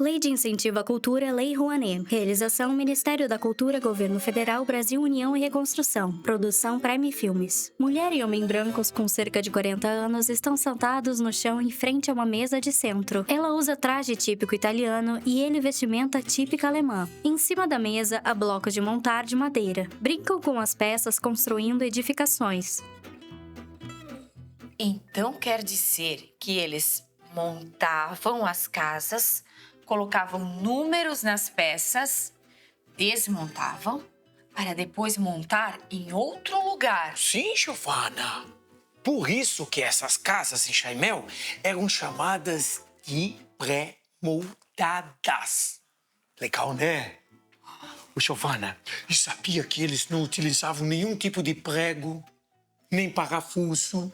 Lei de Incentivo à Cultura, Lei Rouanet. Realização: Ministério da Cultura, Governo Federal, Brasil União e Reconstrução. Produção: Prime Filmes. Mulher e homem brancos com cerca de 40 anos estão sentados no chão em frente a uma mesa de centro. Ela usa traje típico italiano e ele vestimenta típica alemã. Em cima da mesa, há blocos de montar de madeira. Brincam com as peças construindo edificações. Então quer dizer que eles montavam as casas, colocavam números nas peças, desmontavam para depois montar em outro lugar. Sim, Giovana. Por isso que essas casas em Chaimel eram chamadas de pré-moldadas. Legal, né? Ô, Giovana, e sabia que eles não utilizavam nenhum tipo de prego, nem parafuso?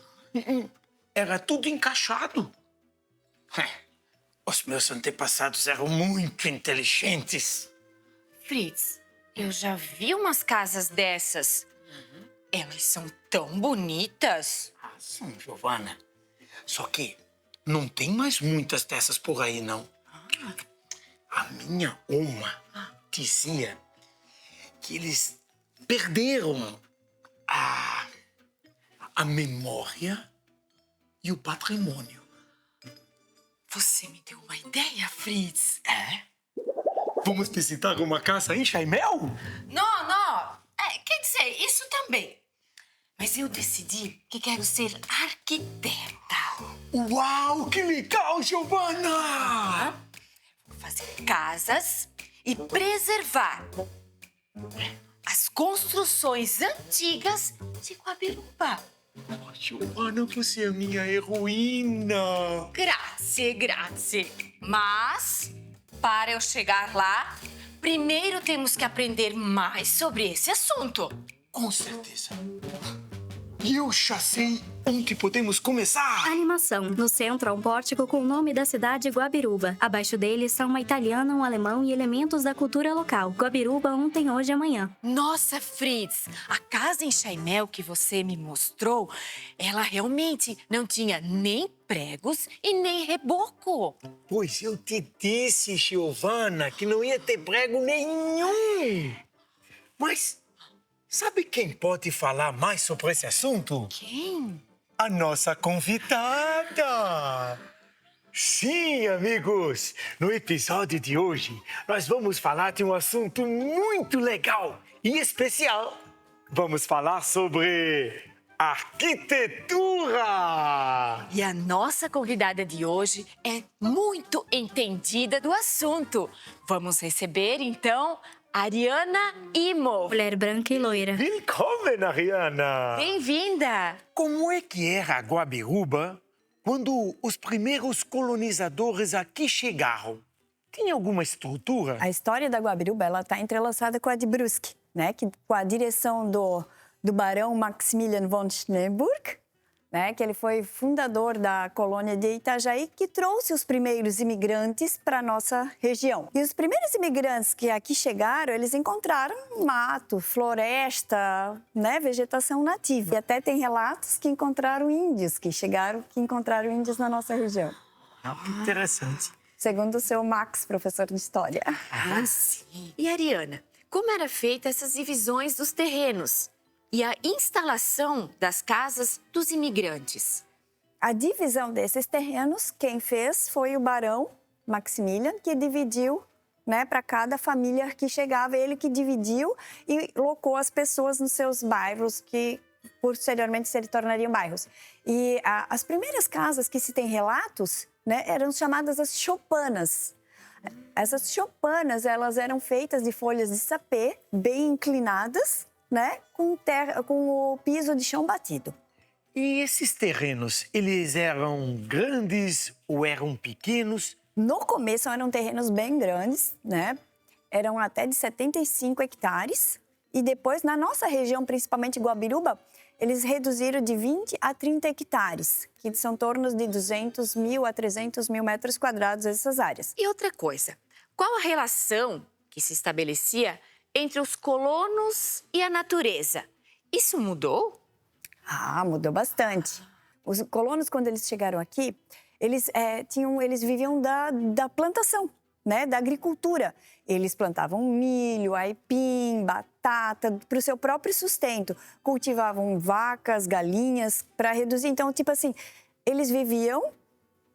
Era tudo encaixado. Os meus antepassados eram muito inteligentes. Fritz, eu já vi umas casas dessas. Elas são tão bonitas. Ah, sim, Giovana. Só que não tem mais muitas dessas por aí, não. A minha oma dizia que eles perderam a memória e o patrimônio. Você me deu uma ideia, Fritz. É? Vamos visitar uma casa em Chaimel? Não. Quer dizer, isso também. Mas eu decidi que quero ser arquiteta. Uau, que legal, Giovana! Vou fazer casas e preservar as construções antigas de Guabiruba. Oh, Giovana, você é minha heroína. Grazie. Mas, para eu chegar lá, primeiro temos que aprender mais sobre esse assunto. Com certeza. E eu já sei onde podemos começar. Animação. No centro há um pórtico com o nome da cidade Guabiruba. Abaixo dele são uma italiana, um alemão e elementos da cultura local. Guabiruba ontem, hoje e amanhã. Nossa, Fritz, a casa em Chaimel que você me mostrou, ela realmente não tinha nem pregos e nem reboco. Pois eu te disse, Giovana, que não ia ter prego nenhum. Mas sabe quem pode falar mais sobre esse assunto? Quem? A nossa convidada! Sim, amigos! No episódio de hoje, nós vamos falar de um assunto muito legal e especial. Vamos falar sobre arquitetura! E a nossa convidada de hoje é muito entendida do assunto. Vamos receber, então, Ariana Imo. Mulher branca e loira. Willkommen, Ariana! Bem-vinda! Como é que era Guabiruba quando os primeiros colonizadores aqui chegaram? Tinha alguma estrutura? A história da Guabiruba está entrelaçada com a de Brusque, né? Com a direção do barão Maximilian von Schneeburg, né? Que ele foi fundador da colônia de Itajaí, que trouxe os primeiros imigrantes para a nossa região. E os primeiros imigrantes que aqui chegaram, eles encontraram mato, floresta, né? Vegetação nativa. E até tem relatos que encontraram índios, que encontraram índios na nossa região. Que interessante. Segundo o seu Max, professor de História. Ah, sim. E Ariana, como era feita essas divisões dos terrenos e a instalação das casas dos imigrantes? A divisão desses terrenos, quem fez foi o barão Maximilian, que dividiu, né, para cada família que chegava, ele que dividiu e locou as pessoas nos seus bairros, que posteriormente se tornariam bairros. E as primeiras casas que se tem relatos, né, eram chamadas as choupanas. Essas choupanas, elas eram feitas de folhas de sapê, bem inclinadas, né, com o piso de chão batido. E esses terrenos, eles eram grandes ou eram pequenos? No começo eram terrenos bem grandes, né? Eram até de 75 hectares. E depois, na nossa região, principalmente Guabiruba, eles reduziram de 20 a 30 hectares, que são em torno de 200 mil a 300 mil metros quadrados essas áreas. E outra coisa, qual a relação que se estabelecia entre os colonos e a natureza? Isso mudou? Mudou bastante. Os colonos, quando eles chegaram aqui, eles viviam da plantação, né, da agricultura. Eles plantavam milho, aipim, batata, para o seu próprio sustento. Cultivavam vacas, galinhas, para reduzir. Então, tipo assim, eles viviam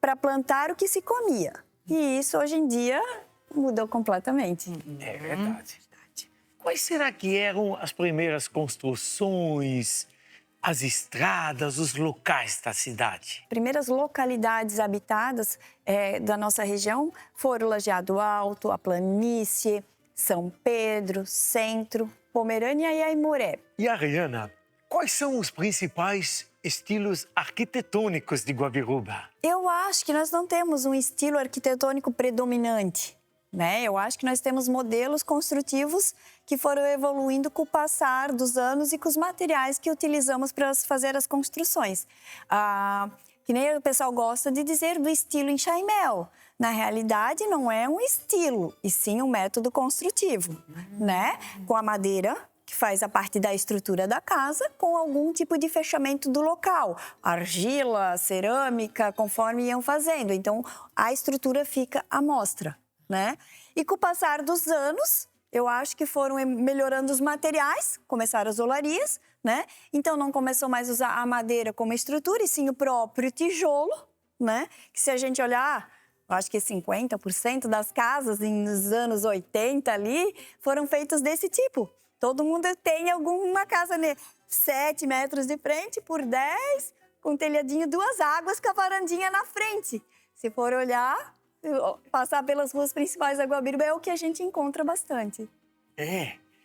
para plantar o que se comia. E isso, hoje em dia, mudou completamente. É verdade. Quais será que eram as primeiras construções, as estradas, os locais da cidade? Primeiras localidades habitadas da nossa região foram Lajeado Alto, a Planície, São Pedro, Centro, Pomerânia e Aimoré. E Ariana, quais são os principais estilos arquitetônicos de Guabiruba? Eu acho que nós não temos um estilo arquitetônico predominante, né? Eu acho que nós temos modelos construtivos que foram evoluindo com o passar dos anos e com os materiais que utilizamos para fazer as construções. Que nem o pessoal gosta de dizer do estilo enxaimel. Na realidade, não é um estilo, e sim um método construtivo, né? Com a madeira, que faz a parte da estrutura da casa, com algum tipo de fechamento do local. Argila, cerâmica, conforme iam fazendo. Então, a estrutura fica à mostra, né? E com o passar dos anos, eu acho que foram melhorando os materiais, começaram as olarias, né? Então, não começou mais a usar a madeira como estrutura, e sim o próprio tijolo, né? Que se a gente olhar, eu acho que 50% das casas nos anos 80 ali foram feitas desse tipo. Todo mundo tem alguma casa, né? 7 metros de frente por 10, com telhadinho, 2 águas com a varandinha na frente. Se for olhar, passar pelas ruas principais da Guabiruba é o que a gente encontra bastante.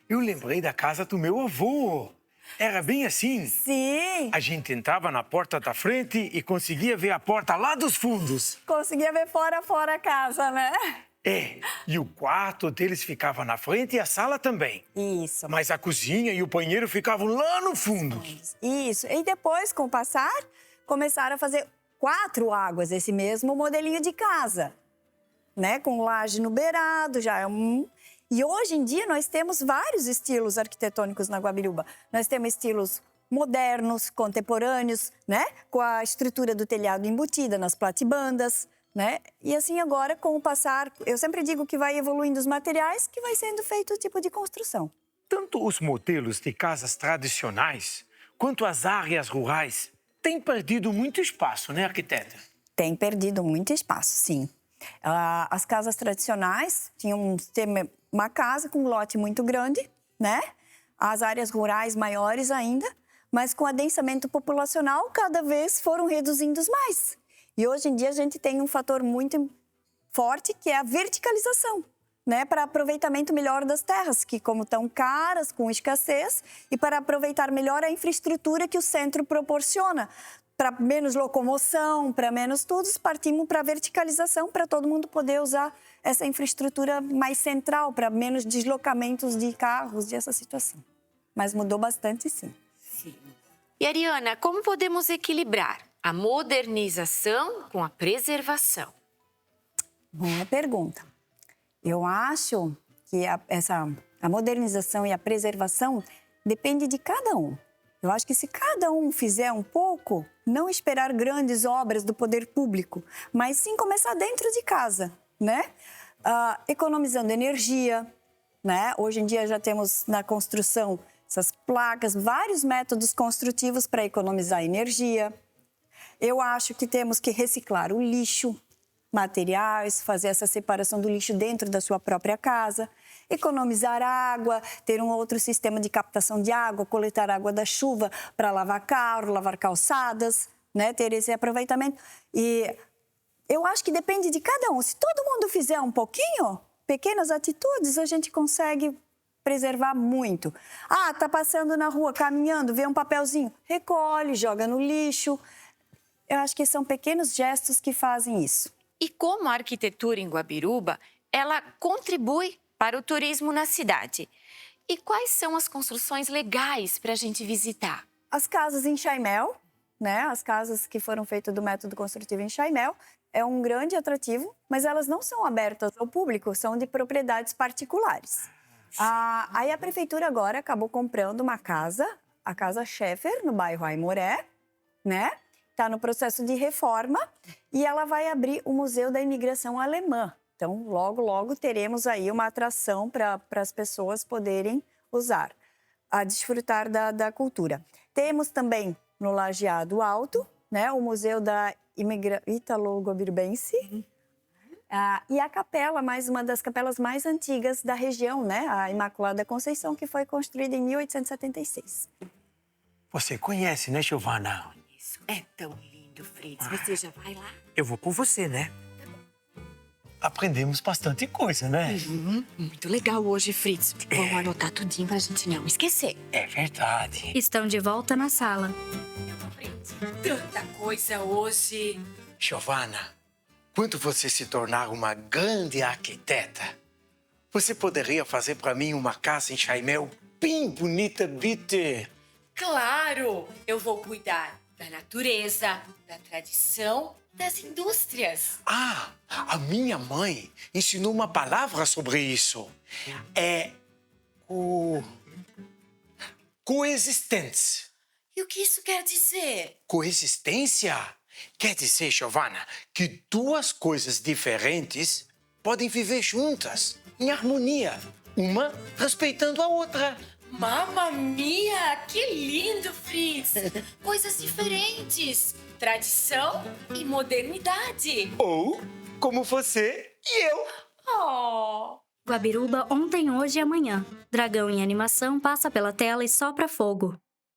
Eu lembrei da casa do meu avô. Era bem assim. Sim. A gente entrava na porta da frente e conseguia ver a porta lá dos fundos. Conseguia ver fora a casa, né? E o quarto deles ficava na frente e a sala também. Isso. Mas a cozinha e o banheiro ficavam lá no fundo. Isso. E depois, com o passar, começaram a fazer 4 águas, esse mesmo modelinho de casa, né? Com laje no beirado, já é um... E hoje em dia nós temos vários estilos arquitetônicos na Guabiruba. Nós temos estilos modernos, contemporâneos, né? Com a estrutura do telhado embutida nas platibandas, né? E assim agora, com o passar, eu sempre digo que vai evoluindo os materiais, que vai sendo feito o tipo de construção. Tanto os modelos de casas tradicionais quanto as áreas rurais têm perdido muito espaço, né, arquiteta? Tem perdido muito espaço, sim. As casas tradicionais tinham uma casa com um lote muito grande, né? As áreas rurais maiores ainda, mas com o adensamento populacional cada vez foram reduzindo mais. E hoje em dia a gente tem um fator muito forte que é a verticalização, né? Para aproveitamento melhor das terras, que como estão caras, com escassez, e para aproveitar melhor a infraestrutura que o centro proporciona. Para menos locomoção, para menos tudo, partimos para a verticalização, para todo mundo poder usar essa infraestrutura mais central, para menos deslocamentos de carros, dessa situação. Mas mudou bastante, sim. E, Ariana, como podemos equilibrar a modernização com a preservação? Boa pergunta. Eu acho que a modernização e a preservação depende de cada um. Eu acho que se cada um fizer um pouco, não esperar grandes obras do poder público, mas sim começar dentro de casa, né? Economizando energia, né? Hoje em dia já temos na construção essas placas, vários métodos construtivos para economizar energia. Eu acho que temos que reciclar o lixo, materiais, fazer essa separação do lixo dentro da sua própria casa, economizar água, ter um outro sistema de captação de água, coletar água da chuva para lavar carro, lavar calçadas, né? Ter esse aproveitamento. E eu acho que depende de cada um. Se todo mundo fizer um pouquinho, pequenas atitudes, a gente consegue preservar muito. Tá passando na rua, caminhando, vê um papelzinho, recolhe, joga no lixo. Eu acho que são pequenos gestos que fazem isso. E como a arquitetura em Guabiruba, ela contribui para o turismo na cidade? E quais são as construções legais para a gente visitar? As casas em Chaimel, né? As casas que foram feitas do método construtivo em Chaimel, é um grande atrativo, mas elas não são abertas ao público, são de propriedades particulares. Aí a prefeitura agora acabou comprando uma casa, a Casa Scheffer, no bairro Aimoré, né? Está no processo de reforma e ela vai abrir o Museu da Imigração Alemã Então, logo, logo teremos aí uma atração para as pessoas poderem usar, a desfrutar da cultura. Temos também no Lajeado Alto, né, o Museu da Ítalo-Guabirubense. E a capela, uma das capelas mais antigas da região, né, a Imaculada Conceição, que foi construída em 1876. Você conhece, né, Giovana? Isso é tão lindo, Fritz. Você já vai lá? Eu vou com você, né? Aprendemos bastante coisa, né? Muito legal hoje, Fritz. Vamos anotar tudinho pra gente não esquecer. É verdade. Estão de volta na sala. Fritz, tanta coisa hoje. Giovana, quando você se tornar uma grande arquiteta, você poderia fazer para mim uma casa em Chaimel bem bonita, bitte? Claro! Eu vou cuidar da natureza, da tradição, das indústrias. Ah, a minha mãe ensinou uma palavra sobre isso. É coexistência. E o que isso quer dizer? Coexistência quer dizer, Giovana, que duas coisas diferentes podem viver juntas, em harmonia, uma respeitando a outra. Mamma mia! Que lindo, Fritz! Coisas diferentes. Tradição e modernidade. Ou como você e eu. Oh! Guabiruba ontem, hoje e amanhã. Dragão em animação passa pela tela e sopra fogo.